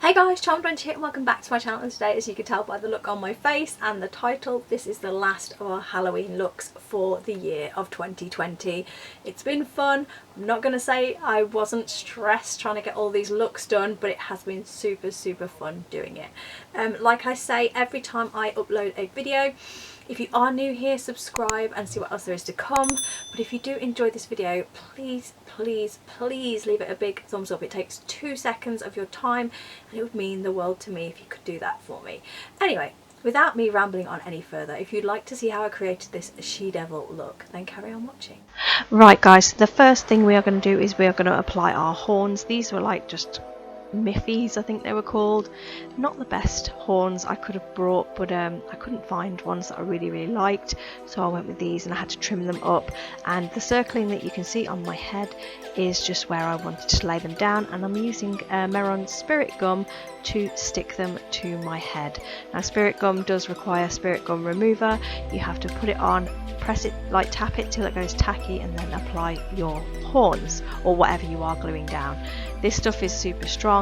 Hey guys, CHARMEDBOX here and welcome back to my channel. And today, as you can tell by the look on my face and the title, this is the last of our Halloween looks for the year of 2020. It's been fun. I'm not going to say I wasn't stressed trying to get all these looks done, but it has been super fun doing it. Like I say every time I upload a video, if you are new here, subscribe and see what else there is to come. But if you do enjoy this video, please leave it a big thumbs up. It takes 2 seconds of your time and it would mean the world to me if you could do that for me. Anyway, without me rambling on any further, if you'd like to see how I created this she-devil look, then carry on watching. Right guys, the first thing we are going to do is we are going to apply our horns. These were like just Miffys, I think they were called. Not the best horns I could have brought, but I couldn't find ones that I really liked, so I went with these and I had to trim them up. And the circling that you can see on my head is just where I wanted to lay them down, and I'm using Meron spirit gum to stick them to my head. Now spirit gum does require spirit gum remover. You have to put it on, press it, like tap it till it goes tacky, and then apply your horns or whatever you are gluing down. This stuff is super strong.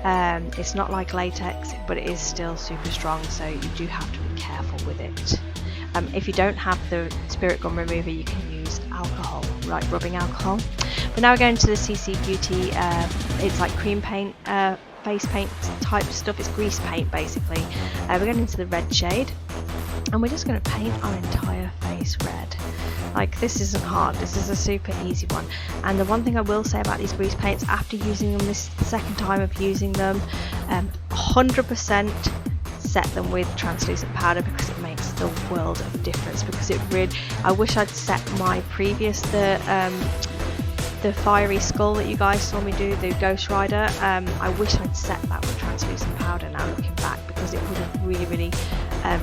It's not like latex, but it is still super strong, so you do have to be careful with it. If you don't have the spirit gum remover, you can use alcohol, like rubbing alcohol. But now we're going to the CC Beauty, it's like cream paint, face paint type stuff. It's grease paint basically. We're going into the red shade and we're just going to paint our entire face red. Like, this isn't hard, this is a super easy one. And the one thing I will say about these grease paints, after using them this second time of using them, 100% set them with translucent powder, because it makes the world of difference. Because it really, I wish I'd set my previous, the fiery skull that you guys saw me do, the Ghost Rider, I wish I'd set that with translucent powder now looking back, because it would have really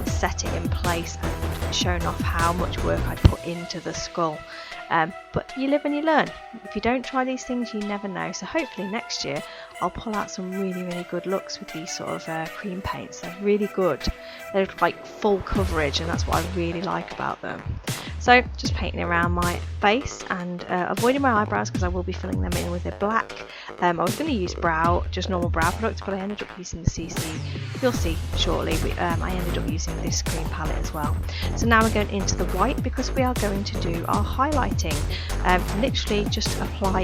set it in place and shown off how much work I'd put into the skull. But you live and you learn. If you don't try these things, you never know. So hopefully next year I'll pull out some really good looks with these sort of cream paints. They're really good. They're like full coverage, and that's what I really like about them. So just painting around my face and avoiding my eyebrows, because I will be filling them in with a black. I was going to use just normal brow product, but I ended up using the CC. You'll see shortly. I ended up using this green palette as well. So now we're going into the white, because we are going to do our highlighting. Literally just apply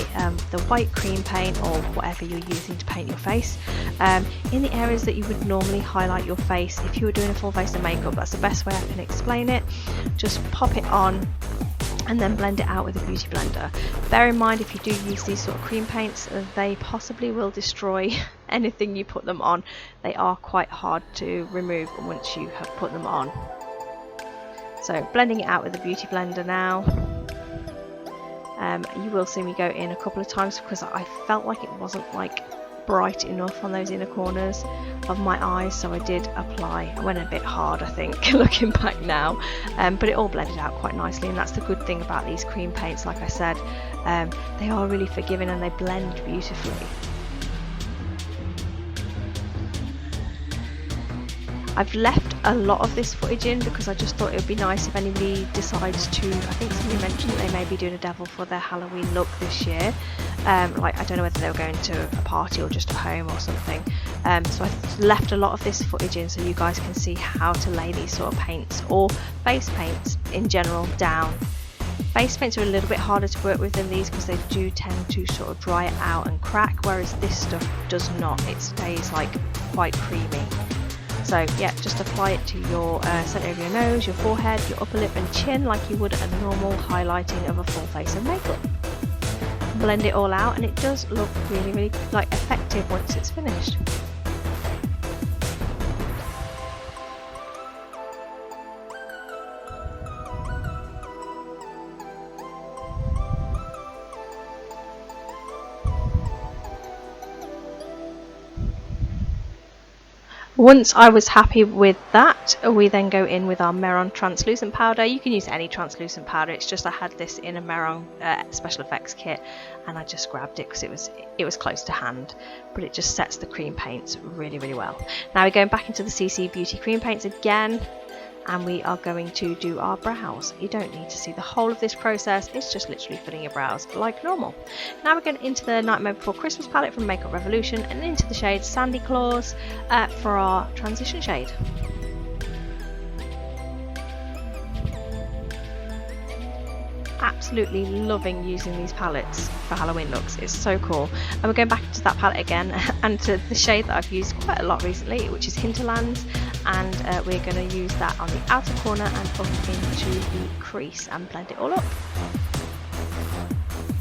the white cream paint or whatever you're using to paint your face in the areas that you would normally highlight your face if you were doing a full face of makeup. That's the best way I can explain it. Just pop it on and then blend it out with a beauty blender. Bear in mind, if you do use these sort of cream paints, they possibly will destroy anything you put them on. They are quite hard to remove once you have put them on. So blending it out with a beauty blender now. You will see me go in a couple of times, because I felt like it wasn't like bright enough on those inner corners of my eyes, so I did apply. I went a bit hard, I think, looking back now, but it all blended out quite nicely. And that's the good thing about these cream paints. Like I said, they are really forgiving and they blend beautifully. I've left a lot of this footage in because I just thought it would be nice if anybody decides to, I think somebody mentioned that they may be doing a devil for their Halloween look this year. Like, I don't know whether they were going to a party or just at home or something. So I've left a lot of this footage in so you guys can see how to lay these sort of paints, or face paints in general, down. Face paints are a little bit harder to work with than these, because they do tend to sort of dry it out and crack, whereas this stuff does not. It stays like quite creamy. So yeah, just apply it to your centre of your nose, your forehead, your upper lip and chin, like you would a normal highlighting of a full face of makeup. Blend it all out, and it does look really like effective once it's finished. Once I was happy with that, we then go in with our Meron translucent powder. You can use any translucent powder, it's just I had this in a Meron special effects kit and I just grabbed it because it was close to hand, but it just sets the cream paints really well. Now we're going back into the CC Beauty cream paints again, and we are going to do our brows. You don't need to see the whole of this process, it's just literally filling your brows like normal. Now we're going into the Nightmare Before Christmas palette from Makeup Revolution and into the shade Sandy Claws for our transition shade. Absolutely loving using these palettes for Halloween looks. It's so cool. And we're going back into that palette again and to the shade that I've used quite a lot recently, which is Hinterlands, and we're going to use that on the outer corner and up into the crease and blend it all up.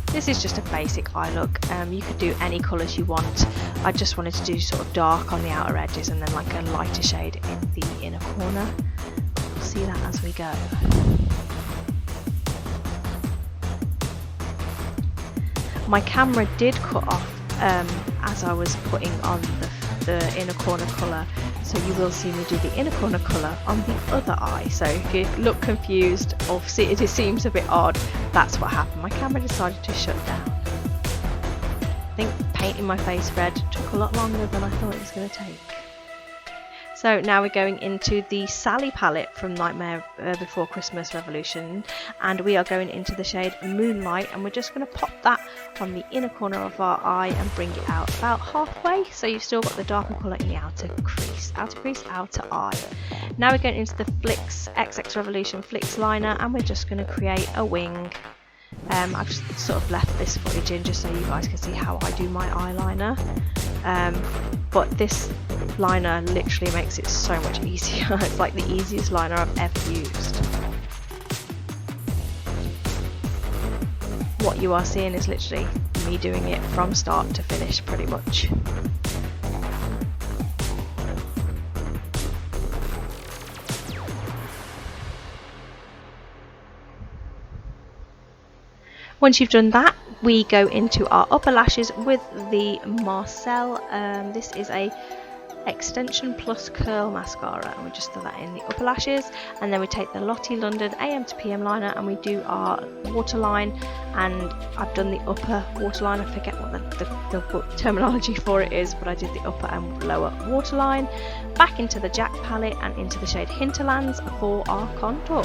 This is just a basic eye look. You could do any colours you want. I just wanted to do sort of dark on the outer edges and then like a lighter shade in the inner corner. We'll see that as we go. My camera did cut off as I was putting on the inner corner colour, so you will see me do the inner corner colour on the other eye. So if you look confused or see it seems a bit odd, that's what happened. My camera decided to shut down. I think painting my face red took a lot longer than I thought it was going to take. So now we're going into the Sally palette from Nightmare Before Christmas Revolution, and we are going into the shade Moonlight, and we're just going to pop that on the inner corner of our eye and bring it out about halfway, so you've still got the darker colour in the outer crease, outer eye. Now we're going into the Flix XX Revolution Flix liner, and we're just going to create a wing. I've just sort of left this footage in just so you guys can see how I do my eyeliner, but this liner literally makes it so much easier. It's like the easiest liner I've ever used. What you are seeing is literally me doing it from start to finish pretty much. Once you've done that, we go into our upper lashes with the Marcel. This is a extension plus curl mascara, and we just do that in the upper lashes, and then we take the Lottie London AM to PM liner and we do our waterline, and I've done the upper waterline. I forget what the terminology for it is, but I did the upper and lower waterline. Back into the Jack palette and into the shade Hinterlands for our contour.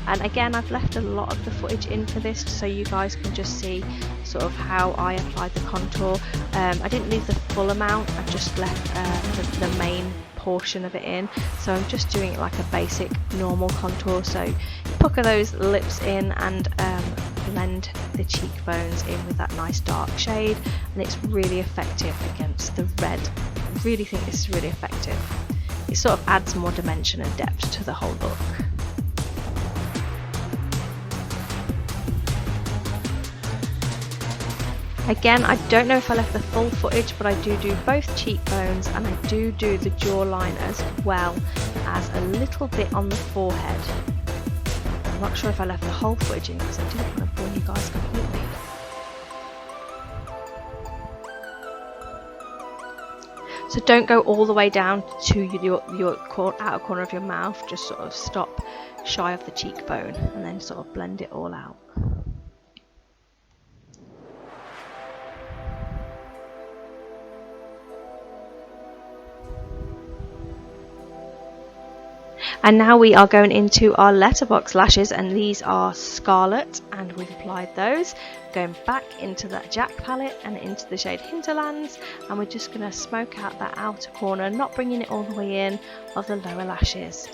And again, I've left a lot of the footage in for this so you guys can just see sort of how I applied the contour. I didn't leave the full amount, I just left the main portion of it in, so I'm just doing it like a basic normal contour. So you pucker those lips in and blend the cheekbones in with that nice dark shade, and it's really effective against the red. I really think this is really effective. It sort of adds more dimension and depth to the whole look. Again, I don't know if I left the full footage, but I do both cheekbones and I do the jawline as well as a little bit on the forehead. I'm not sure if I left the whole footage in because I didn't want to bore you guys completely. So don't go all the way down to your outer corner of your mouth, just sort of stop shy of the cheekbone and then sort of blend it all out. And now we are going into our letterbox lashes, and these are Scarlet, and we've applied those. Going back into that Jack palette and into the shade Hinterlands, and we're just going to smoke out that outer corner, not bringing it all the way in, of the lower lashes.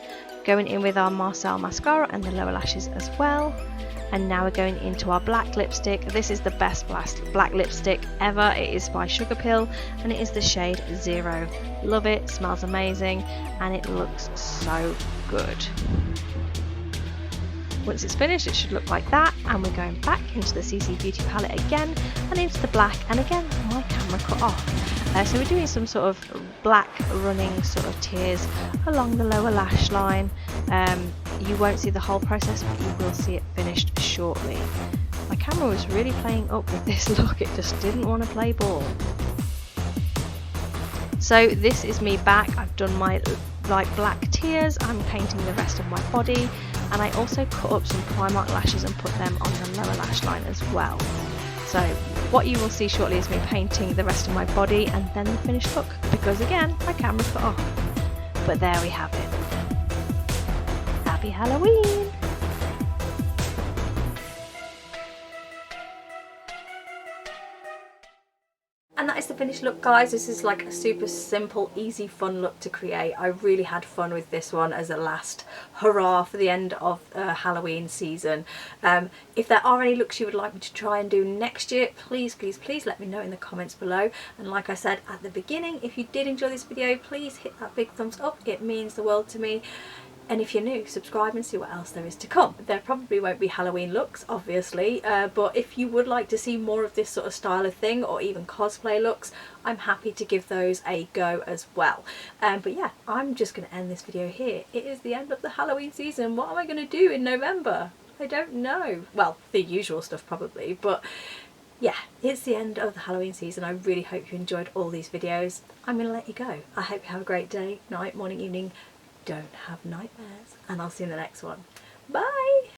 Going in with our Marcel mascara and the lower lashes as well. And now we're going into our black lipstick. This is the best black lipstick ever. It is by Sugar Pill and it is the shade Zero. Love it, smells amazing, and it looks so good. Once it's finished, it should look like that, and we're going back into the CC Beauty palette again and into the black, and again my camera cut off. So we're doing some sort of black running sort of tears along the lower lash line. You won't see the whole process, but you will see it finished shortly. My camera was really playing up with this look, it just didn't want to play ball. So this is me back. I've done my like black tears, I'm painting the rest of my body, and I also cut up some Primark lashes and put them on the lower lash line as well. So what you will see shortly is me painting the rest of my body and then the finished look, because again my camera cut off. But there we have it. happy Halloween! And that is the finished look, guys. This is like a super simple, easy, fun look to create. I really had fun with this one as a last hurrah for the end of Halloween season. If there are any looks you would like me to try and do next year, please let me know in the comments below. And like I said at the beginning, if you did enjoy this video, please hit that big thumbs up. It means the world to me. And if you're new, subscribe and see what else there is to come. There probably won't be Halloween looks, obviously, but if you would like to see more of this sort of style of thing, or even cosplay looks, I'm happy to give those a go as well. But yeah, I'm just going to end this video here. It is the end of the Halloween season. What am I going to do in November? I don't know. Well, the usual stuff probably, but yeah, it's the end of the Halloween season. I really hope you enjoyed all these videos. I'm going to let you go. I hope you have a great day, night, morning, evening. Don't have nightmares, and I'll see you in the next one. Bye!